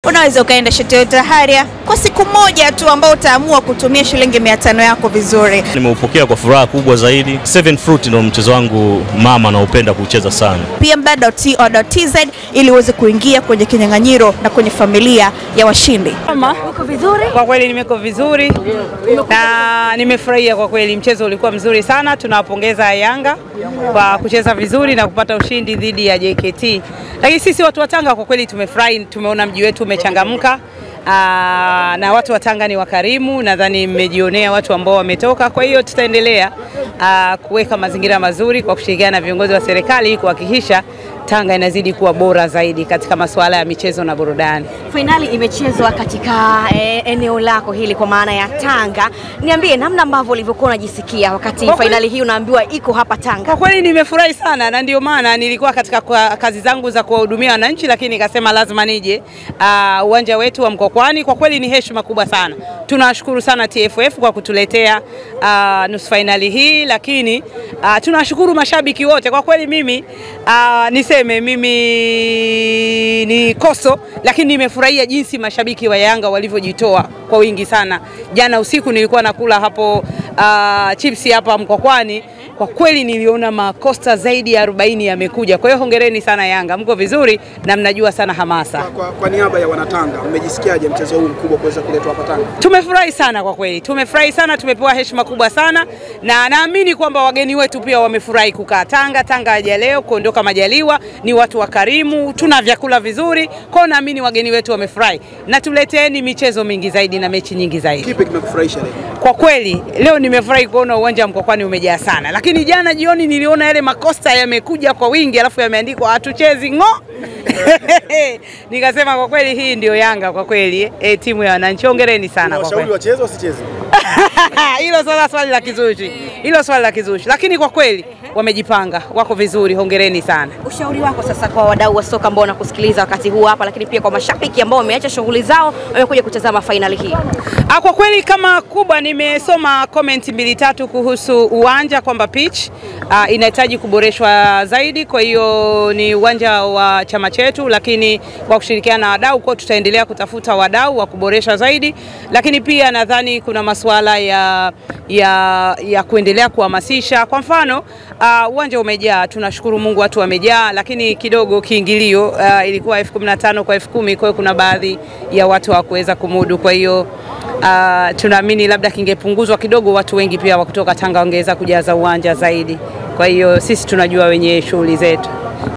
Unaweza ukaenda Toyota Harrier kwa siku moja tu ambao utaamua kutumia shilingi 500 yako vizuri. Nimeupokea kwa furaha kubwa zaidi. 7 Fruit ndio mchezo wangu mama naupenda kucheza sana. pmb.co.tz ili uweze kuingia kwenye kinyang'anyiro na kwenye familia ya washindi. Mama, uko vizuri? Kwa kweli nimeko vizuri na nimefurahia kwa kweli, mchezo ulikuwa mzuri sana. Tunawapongeza Yanga kwa kucheza vizuri na kupata ushindi dhidi ya JKT. Lakini sisi watu wa Tanga kwa kweli tumefurahi, tumeona mji wetu umechangamka. Na watu wa Tanga ni wakarimu, nadhani mmejionea watu ambao wametoka. Kwa hiyo tutaendelea kuweka mazingira mazuri kwa kushirikiana na viongozi wa serikali kuhakikisha Tanga inazidi kuwa bora zaidi katika masuala ya michezo na burudani. Finali imechezwa katika eneo lako hili kwa maana ya Tanga. Niambie namna ambavyo ulivyokuwa unajisikia wakati finali hii unaambiwa iko hapa Tanga. Kwa kweli nimefurahi sana, na ndio maana nilikuwa katika kazi zangu za kuwahudumia wananchi, lakini nikasema lazima nije uwanja wetu wa Mkokwani. Kwa kweli ni heshima kubwa sana. Tunashukuru sana TFF kwa kutuletea nusu finali hii, lakini tunashukuru mashabiki wote. Kwa kweli mimi mimi ni koso, lakini nimefurahia jinsi mashabiki wa Yanga walivyojitoa kwa wingi sana. Jana usiku nilikuwa nakula hapo chips hapa Mkokwani. Kwa kweli niliona makosta zaidi ya 40 yamekuja. Kwa hiyo hongereni sana Yanga, mko vizuri na mnajua sana hamasa. Kwa niaba ya wanatanga, mmejisikiaje mchezo huu mkubwa kuweza kuletwa hapa Tanga? Tumefurahi sana kwa kweli. Tumefurahi sana, tumepewa heshima kubwa sana, na naamini kwamba wageni wetu pia wamefurahi kukaa Tanga. Tanga haja leo kuondoka majaliwa, ni watu wakarimu, tuna vyakula vizuri. Kwa naamini wageni wetu wamefurahi. Na tuleteeni michezo mingi zaidi na mechi nyingi zaidi. Kipi kimekufurahisha leo? Kwa kweli leo nimefurahi kuona uwanja wa Mkokwani umejaa sana. Lakini jana jioni niliona yale makosta yamekuja kwa wingi, alafu yameandikwa hatuchezi ngo. Nikasema kwa kweli hii ndio Yanga kwa kweli, timu ya wananchi. Hongereni sana kwa kweli. Wacheze wasicheze? Hilo swali la kizushi. Hilo swali la kizushi. Lakini kwa kweli wamejipanga, wako vizuri, hongereni sana. Ushauri wako sasa kwa wadau wa soka ambao wanakusikiliza wakati huu hapa, lakini pia kwa mashabiki ambao wameacha shughuli zao wamekuja kutazama finali hii? Kwa kweli kama kubwa nimesoma comment 2-3 kuhusu uwanja, kwamba pitch inahitaji kuboreshwa zaidi. Kwa hiyo ni uwanja wa chama chetu, lakini kwa kushirikiana na wadau kwa tutaendelea kutafuta wadau wa kuboresha zaidi. Lakini pia nadhani kuna masuala ya kuendelea kuhamasisha. Kwa mfano uwanja umejaa, tunashukuru Mungu watu wamejaa, lakini kidogo kiingilio ilikuwa 15,000 kwa 10,000, kwa hiyo kuna baadhi ya watu hawakuweza kumudu. Kwa hiyo tunaamini labda kingepunguzwa kidogo, watu wengi pia wa kutoka Tanga wangeweza kujaza uwanja zaidi. Kwa hiyo sisi tunajua wenye shughuli zetu.